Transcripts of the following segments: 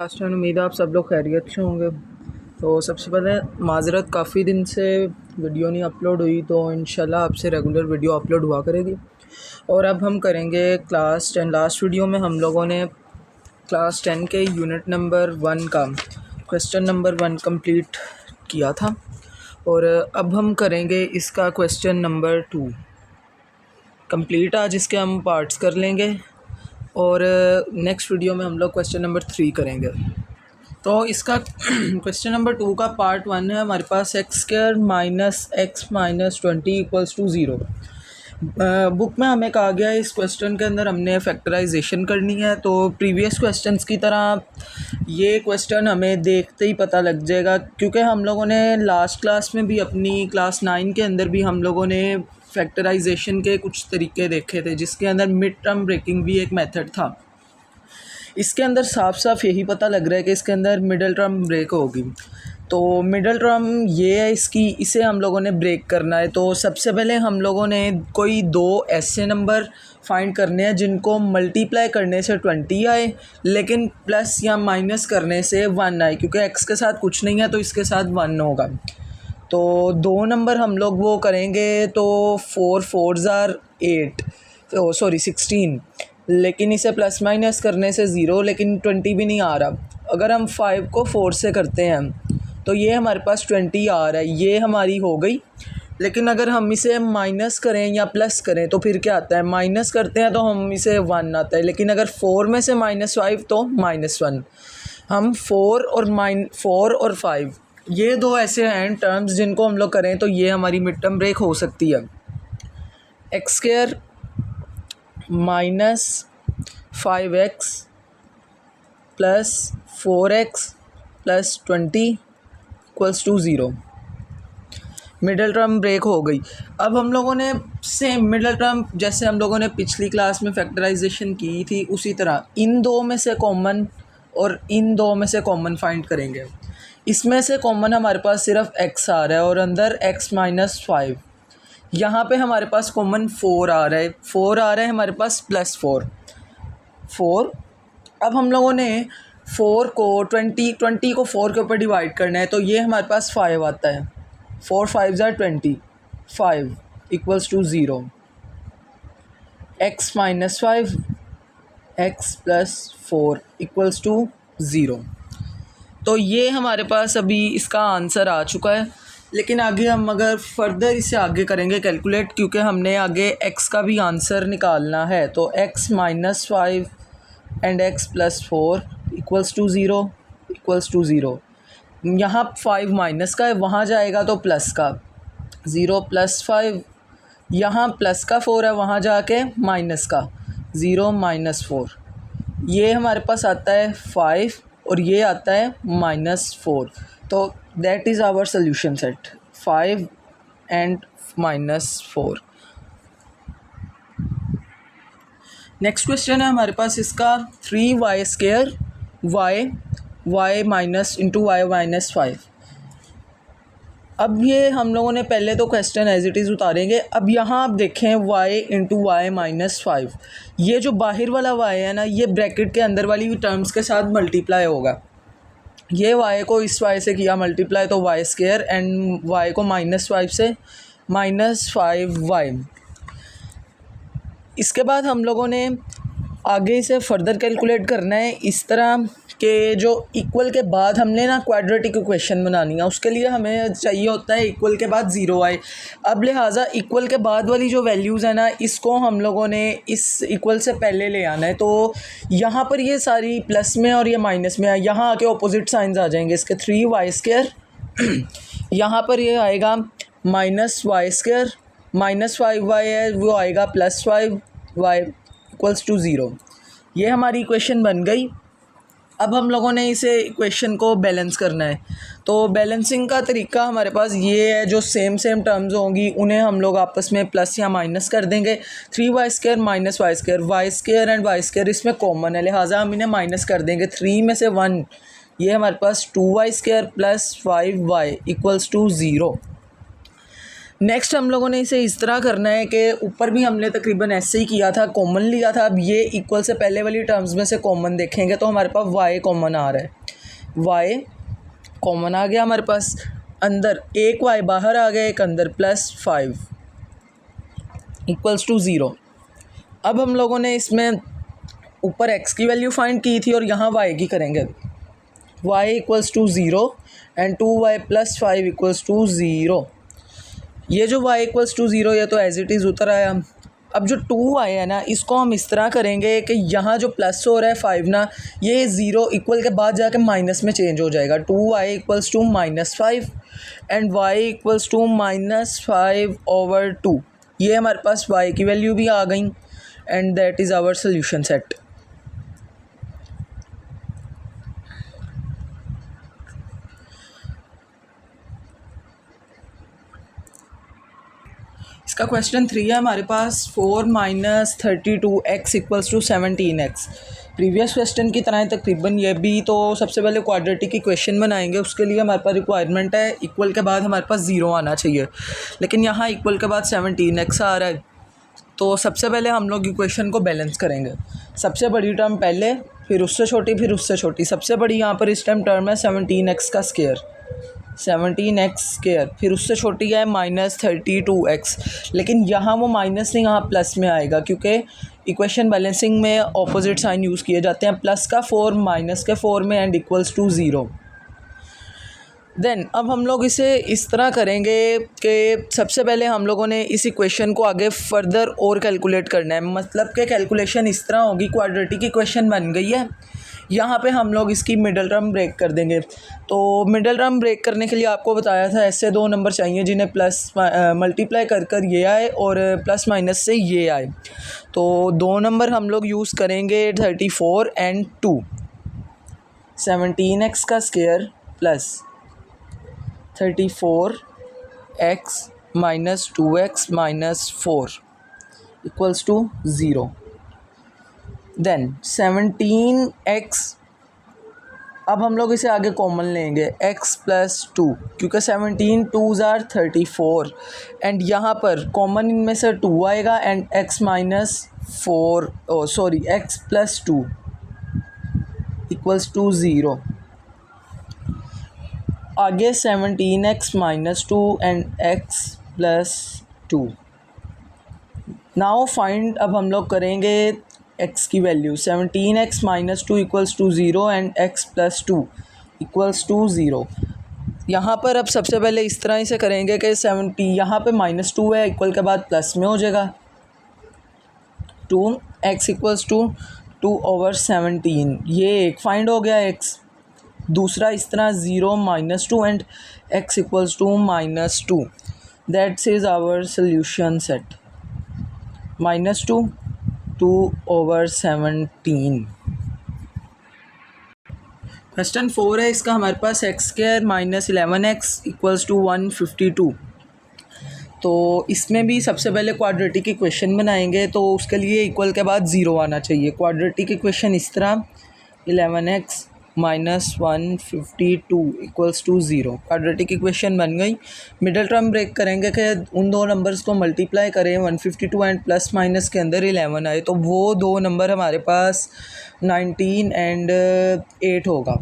Last time उम्मीद है आप सब लोग खैरियत से होंगे। तो सबसे पहले माज़रत, काफ़ी दिन से वीडियो नहीं अपलोड हुई, तो इंशाल्लाह आपसे रेगुलर वीडियो अपलोड हुआ करेगी। और अब हम करेंगे क्लास 10। लास्ट वीडियो में हम लोगों ने क्लास 10 के यूनिट नंबर 1 का क्वेश्चन नंबर 1 कंप्लीट किया था, और अब हम करेंगे इसका क्वेश्चन नंबर 2 कंप्लीट। आज इसके हम पार्ट्स कर लेंगे और नेक्स्ट वीडियो में हम लोग क्वेश्चन नंबर 3 करेंगे। तो इसका क्वेश्चन नंबर 2 का पार्ट 1 है हमारे पास x² minus x minus 20 equals to 0। Book में हमें कहा गया है इस क्वेश्चन के अंदर हमने फैक्टराइजेशन करनी है। तो प्रीवियस क्वेश्चंस की तरह ये क्वेश्चन हमें देखते ही पता लग जाएगा, क्योंकि हम लोगों ने लास्ट क्लास में भी, अपनी क्लास 9 के अंदर भी हम लोगों ने फैक्टराइजेशन के कुछ तरीके देखे थे, जिसके अंदर मिड टर्म ब्रेकिंग भी एक मेथड था। इसके अंदर साफ साफ यही पता लग रहा है कि इसके अंदर मिडल टर्म ब्रेक होगी। तो मिडल टर्म ये है इसकी, इसे हम लोगों ने ब्रेक करना है। तो सबसे पहले हम लोगों ने कोई दो ऐसे नंबर फाइंड करने हैं जिनको मल्टीप्लाई करने से 20 आए, लेकिन प्लस या माइनस करने से 1 आए, क्योंकि x के साथ कुछ नहीं है तो इसके साथ 1 होगा। तो दो नंबर हम लोग वो करेंगे, तो 4 4s are 8, सॉरी 16, लेकिन इसे प्लस माइनस करने से 0, लेकिन 20 भी नहीं आ रहा। अगर हम 5 को 4 से करते हैं तो ये हमारे पास 20 आ रहा है, ये हमारी हो गई। लेकिन अगर हम इसे माइनस करें या प्लस करें तो फिर क्या आता है, माइनस करते हैं तो हम इसे 1 आता है, लेकिन अगर 4 में से -5 तो -1। हम 4 और 5 ये दो ऐसे हैं टर्म्स जिनको हम लोग करें तो ये हमारी मिड टर्म ब्रेक हो सकती है। x² minus 5x plus 4x plus 20 equals to 0। Middle term break हो गई। अब हम लोगों ने सेम मिडल टर्म, जैसे हम लोगों ने पिछली क्लास में फैक्टराइजेशन की थी, उसी तरह इन दो में से कॉमन और इन दो में से कॉमन फाइंड करेंगे। इसमें से कॉमन हमारे पास सिर्फ x आ रहा है और अंदर x माइनस 5। यहाँ पे हमारे पास कॉमन 4 आ रहा है, 4 आ रहा है हमारे पास प्लस 4। अब हम लोगों ने 4 को 20 को 4 के ऊपर डिवाइड करना है, तो ये हमारे पास 5 आता है। 4 5s are 20, 5 equals to 0। x minus 5 x plus 4 equals to 0। तो ये हमारे पास अभी इसका आंसर आ चुका है। लेकिन आगे हम अगर फर्दर इसे आगे करेंगे कैलकुलेट, क्योंकि हमने आगे x का भी आंसर निकालना है। तो x minus 5 and x plus 4 equals to 0। यहाँ 5 माइनस का है, वहाँ जाएगा तो प्लस का। 0 प्लस 5, यहाँ प्लस का 4 है, वहाँ जाके माइनस का। 0 माइनस 4, ये हमारे पास आता है 5 और ये आता है -4। तो that is our solution set, 5 and -4। Next question है हमारे पास इसका 3y² y minus into y minus 5। अब ये हम लोगों ने पहले तो क्वेश्चन एज इट इज़ उतारेंगे। अब यहाँ आप देखें y इंटू वाई माइनस 5, ये जो बाहर वाला y है ना, ये ब्रैकेट के अंदर वाली टर्म्स के साथ मल्टीप्लाई होगा। ये y को इस y से किया मल्टीप्लाई, तो y² एंड y को -5 से -5y। इसके बाद हम लोगों ने आगे इसे फर्दर कैलकुलेट करना है इस तरह कि जो इक्वल के बाद हमने ना क्वाड्रेटिक इक्वेशन बनानी है, उसके लिए हमें चाहिए होता है इक्वल के बाद 0 आए। अब लिहाजा इक्वल के बाद वाली जो वैल्यूज़ है ना, इसको हम लोगों ने इस इक्वल से पहले ले आना है। तो यहाँ पर ये सारी प्लस में और ये माइनस में है, यहाँ आके ऑपोजिट साइंस आ जाएंगे इसके। 3y², यहाँ पर ये आएगा -y², -5y है वो आएगा +5y इक्वल्स टू 0। ये हमारी इक्वेशन बन गई। अब हम लोगों ने इसे इक्वेशन को बैलेंस करना है। तो बैलेंसिंग का तरीका हमारे पास ये है, जो सेम टर्म्स होंगी उन्हें हम लोग आपस में प्लस या माइनस कर देंगे। 3y² minus y² and y² इसमें कॉमन है, लिहाजा हम इन्हें माइनस कर देंगे। 3 में से 1, ये हमारे पास 2y² plus 5y equals to 0। Next हम लोगों ने इसे इस तरह करना है कि ऊपर भी हमने तकरीबन ऐसे ही किया था, कॉमन लिया था। अब ये इक्वल से पहले वाली टर्म्स में से कॉमन देखेंगे तो हमारे पास y कॉमन आ रहा है, y कॉमन आ गया हमारे पास। अंदर एक y बाहर आ गया, एक अंदर +5 इक्वल्स टू 0। अब हम लोगों ने इसमें ऊपर x की वैल्यू फाइंड की थी और यहाँ y की करेंगे। y equals to 0 and 2y + 5 equals to 0। ये जो y इक्वल्स टू 0 ये तो एज इट इज़ उतर आया। अब जो 2y है ना, इसको हम इस तरह करेंगे कि यहाँ जो प्लस हो रहा है 5 ना, ये 0 इक्वल के बाद जाके माइनस में चेंज हो जाएगा। 2y equals to -5 and y equals to -5/2। ये हमारे पास y की वैल्यू भी आ गई and that is our solution set. इसका क्वेश्चन 3 है हमारे पास, 4 - 32x equals to 17x। Previous question की तरह तकरीबन ये भी। तो सबसे पहले क्वाड्रेटिक इक्वेशन बनाएंगे, उसके लिए हमारे पास रिक्वायरमेंट है इक्वल के बाद हमारे पास 0 आना चाहिए, लेकिन यहाँ इक्वल के बाद 17x आ रहा है। तो सबसे पहले हम लोग इक्वेशन को बैलेंस करेंगे। सबसे बड़ी टर्म पहले, फिर उससे छोटी, फिर उससे छोटी। सबसे बड़ी यहाँ पर इस टाइम टर्म है 17x का स्क्वायर, 17x स्क्वायर। फिर उससे छोटी है -32x, लेकिन यहाँ वो माइनस नहीं, यहाँ प्लस में आएगा क्योंकि इक्वेशन बैलेंसिंग में ऑपोजिट साइन यूज़ किए जाते हैं। प्लस का 4 माइनस के 4 में एंड इक्वल्स टू 0। देन अब हम लोग इसे इस तरह करेंगे कि सबसे पहले हम लोगों ने इस इक्वेशन को आगे फर्दर और कैलकुलेट करना है। मतलब कि कैलकुलेशन इस तरह होगी, क्वाड्रेटिक इक्वेशन बन गई है, यहाँ पे हम लोग इसकी मिडल टर्म ब्रेक कर देंगे। तो मिडल टर्म ब्रेक करने के लिए आपको बताया था ऐसे 2 नंबर चाहिए जिन्हें प्लस मल्टीप्लाई कर ये आए और प्लस माइनस से ये आए। तो 2 नंबर हम लोग यूज़ करेंगे 34 एंड 2। 17x का square plus 34x - 2x - 4 equals to 0। Then 17x, अब हम लोग इसे आगे कॉमन लेंगे, x + 2, क्योंकि 17 2s are 34 एंड यहाँ पर कॉमन इनमें से 2 आएगा and x - 4 x + 2 equals to 0। आगे 17x - 2 and x + 2। Now find, अब हम लोग करेंगे x की value. 17x - 2 equals to 0 and x + 2 equals to 0। यहाँ पर अब सबसे पहले इस तरह से करेंगे कि 70 यहाँ पे -2 है, इक्वल के बाद प्लस में हो जाएगा 2x इक्वल्स टू 2/17। ये एक फाइंड हो गया x। दूसरा इस तरह 0 - 2 and x equals to -2। That's is our solution set. -2 2/17। Question 4 है इसका हमारे पास, x² - 11x इक्वल्स टू 152। तो इसमें भी सबसे पहले क्वाड्रेटिक इक्वेशन बनाएंगे, तो उसके लिए इक्वल के बाद 0 आना चाहिए। क्वाड्रेटिक इक्वेशन इस तरह, 11x - 152 equals to 0। Quadratic equation बन गई। मिडल टर्म ब्रेक करेंगे कि उन 2 नंबर्स को मल्टीप्लाई करें, 152 एंड प्लस माइनस के अंदर 11 आए, तो वो 2 नंबर हमारे पास 19 एंड 8 होगा।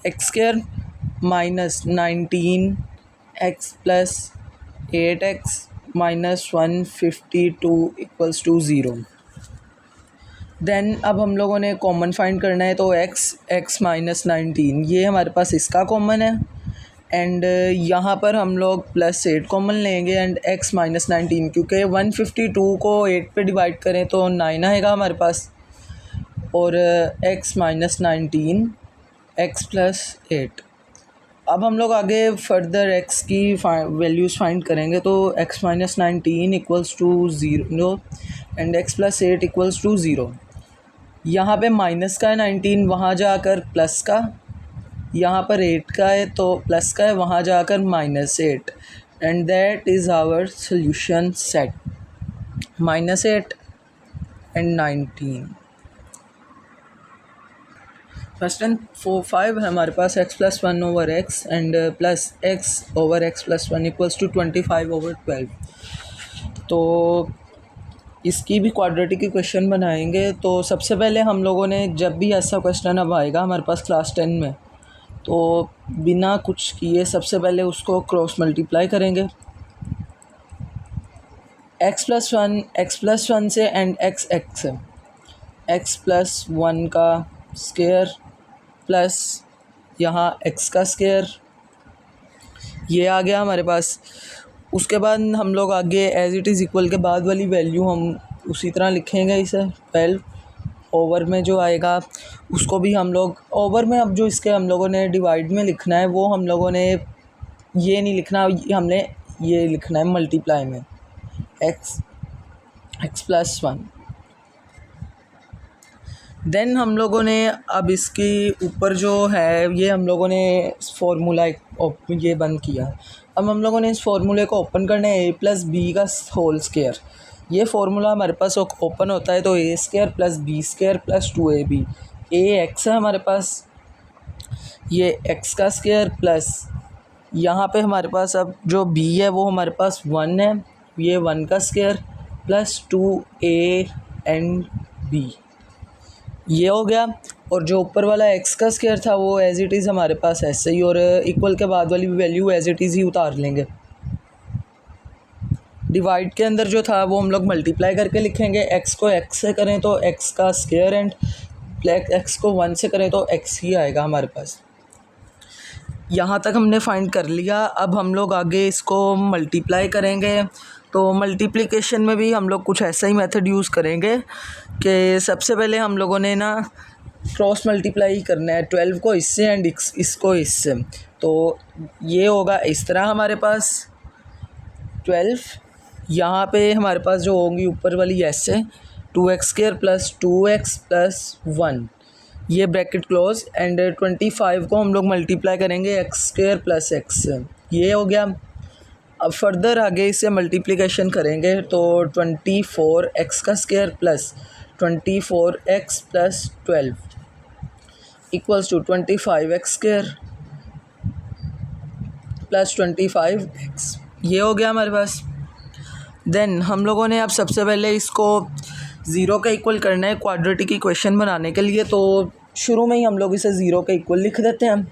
x² - 19 x + 8x - 152 equals to 0। Then अब हम लोगों ने कॉमन फाइंड करना है, तो x - 19 ये हमारे पास इसका कॉमन है एंड यहाँ पर हम लोग +8 कॉमन लेंगे एंड x - 19, क्योंकि 152 को 8 पे डिवाइड करें तो 9 आएगा हमारे पास, और x - 19 x + 8। अब हम लोग आगे फर्दर x की वैल्यूज़ फाइंड करेंगे, तो x - 19 equals to 0 and x + 8 equals to 0। यहाँ पे माइनस का है 19, वहाँ जाकर प्लस का, यहाँ पर 8 का है तो प्लस का है, वहाँ जाकर -8 and that is our solution set. -8 and 19। Question 4-5 है हमारे पास x+1/x and plus x/x+1 equals to 25/12। तो इसकी भी क्वाड्रेटिक इक्वेशन बनाएंगे। तो सबसे पहले हम लोगों ने, जब भी ऐसा क्वेश्चन अब आएगा हमारे पास क्लास 10 में, तो बिना कुछ किए सबसे पहले उसको क्रॉस मल्टीप्लाई करेंगे। x+1 से एंड x से x+1 का स्क्वायर प्लस यहाँ x का स्क्वायर, ये आ गया हमारे पास। उसके बाद हम लोग आगे एज इट इज़ इक्वल के बाद वाली वैल्यू हम उसी तरह लिखेंगे इसे 12 ओवर में जो आएगा उसको भी हम लोग ओवर में, अब जो इसके हम लोगों ने डिवाइड में लिखना है वो हम लोगों ने ये नहीं लिखना, हमने ये लिखना है मल्टीप्लाई में x+1। देन हम लोगों ने अब इसकी ऊपर जो है ये हम लोगों ने फार्मूला ये बंद किया। अब हम लोगों ने इस फार्मूले को ओपन करना है a+b का होल स्क्वायर। ये फार्मूला हमारे पास ओपन होता है तो a² + b² + 2ab। a x है हमारे पास, ये x का स्क्वायर प्लस यहाँ पे हमारे पास अब जो b है वो हमारे पास 1 है, ये 1 का square plus 2a and b, ये हो गया। और जो ऊपर वाला x का स्क्वायर था वो एज इट इज़ हमारे पास ऐसे ही, और इक्वल के बाद वाली वैल्यू एज इट इज़ ही उतार लेंगे। डिवाइड के अंदर जो था वो हम लोग मल्टीप्लाई करके लिखेंगे। x को x से करें तो x का स्क्वायर एंड x को 1 से करें तो x ही आएगा हमारे पास। यहाँ तक हमने फाइंड कर लिया। अब हम लोग आगे इसको मल्टीप्लाई करेंगे। तो मल्टीप्लिकेशन में भी हम लोग कुछ ऐसा ही मेथड यूज़ करेंगे कि सबसे पहले हम लोगों ने ना क्रॉस मल्टीप्लाई करना है 12 को इससे एंड इसको इससे। तो ये होगा इस तरह हमारे पास 12, यहाँ पे हमारे पास जो होंगी ऊपर वाली s है 2x² + 2x + 1, ये ब्रैकेट क्लोज एंड 25 को हम लोग मल्टीप्लाई करेंगे x² + x से, ये हो गया। अब फर्दर आगे इसे मल्टीप्लिकेशन करेंगे तो 24x का square plus 24x + 12 equals to 25x² + 25x, ये हो गया हमारे पास। देन हम लोगों ने अब सबसे पहले इसको ज़ीरो का इक्वल करना है क्वाड्रेटिक इक्वेशन बनाने के लिए। तो शुरू में ही हम लोग इसे ज़ीरो का इक्वल लिख देते हैं।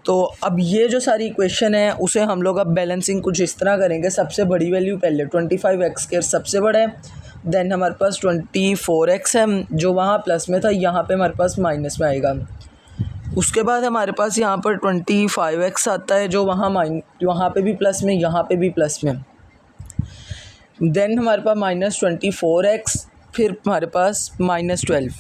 तो अब ये जो सारी इक्वेशन है उसे हम लोग अब बैलेंसिंग कुछ इस तरह करेंगे। सबसे बड़ी वैल्यू पहले 25x² सबसे बड़ा है, देन हमारे पास 24x है जो वहाँ प्लस में था, यहाँ पे हमारे पास माइनस में आएगा। उसके बाद हमारे पास यहाँ पर 25x आता है जो वहाँ पे भी प्लस में, यहाँ पे भी प्लस में। देन हमारे पास -24x, फिर हमारे पास -12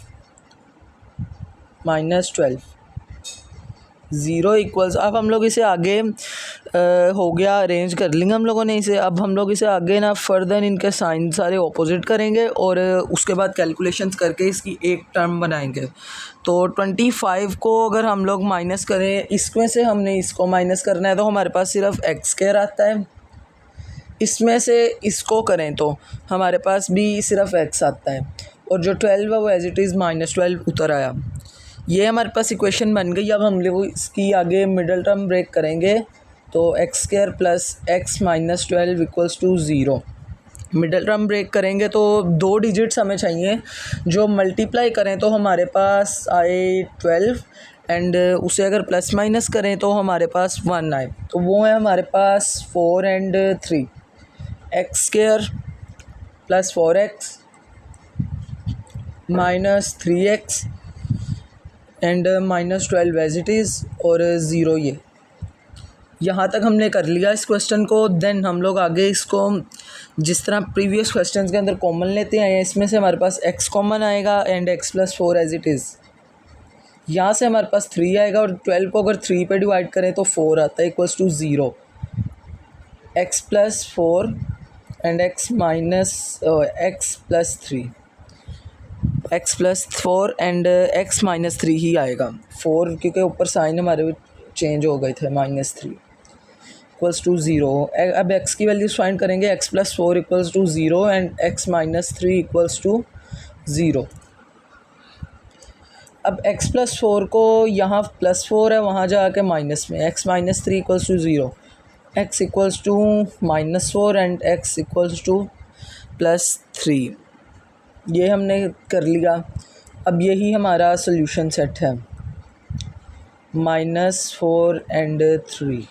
ज़ीरो इक्वल्स। अब हम लोग इसे आगे हो गया अरेंज कर लेंगे हम लोगों ने इसे। अब हम लोग इसे आगे ना फर्दर इनके साइन सारे ऑपोजिट करेंगे और उसके बाद कैलकुलेशंस करके इसकी एक टर्म बनाएंगे। तो 25 को अगर हम लोग माइनस करें, इसमें से हमने इसको माइनस करना है तो हमारे पास सिर्फ x² आता है, इसमें से इसको करें तो हमारे पास भी सिर्फ x आता है, और जो 12 है वो एज इट इज़ -12 उतर आया। ये हमारे पास इक्वेशन बन गई। अब हम लोग इसकी आगे मिडल टर्म ब्रेक करेंगे तो x² + x - 12 equals to 0। Middle term break करेंगे तो 2 डिजिट्स हमें चाहिए, जो मल्टीप्लाई करें तो हमारे पास आए 12 एंड उसे अगर प्लस माइनस करें तो हमारे पास 1 आए। तो वो है हमारे पास 4 and 3, x² + 4x - 3x and -12 as it is और 0। ये यहाँ तक हमने कर लिया इस क्वेश्चन को। देन हम लोग आगे इसको जिस तरह प्रीवियस क्वेश्चन के अंदर कॉमन लेते हैं, इसमें से हमारे पास x कॉमन आएगा and x + 4 as it is. यहाँ से हमारे पास 3 आएगा और 12 को अगर 3 पे डिवाइड करें तो 4 आता है equals to 0। x + 4 and x + 3, x + 4 and x - 3 ही आएगा। 4 क्योंकि ऊपर साइन हमारे चेंज हो गए थे, -3 इक्वल्स टू 0। अब x की वैल्यूज फाइंड करेंगे, x + 4 equals to 0 and x - 3 equals to 0। अब x+4 को यहाँ +4 है, वहाँ जाके माइनस में x - 3 = 0, x = -4 एंड x = +3। ये हमने कर लिया। अब यही हमारा सॉल्यूशन सेट है, -4 एंड 3।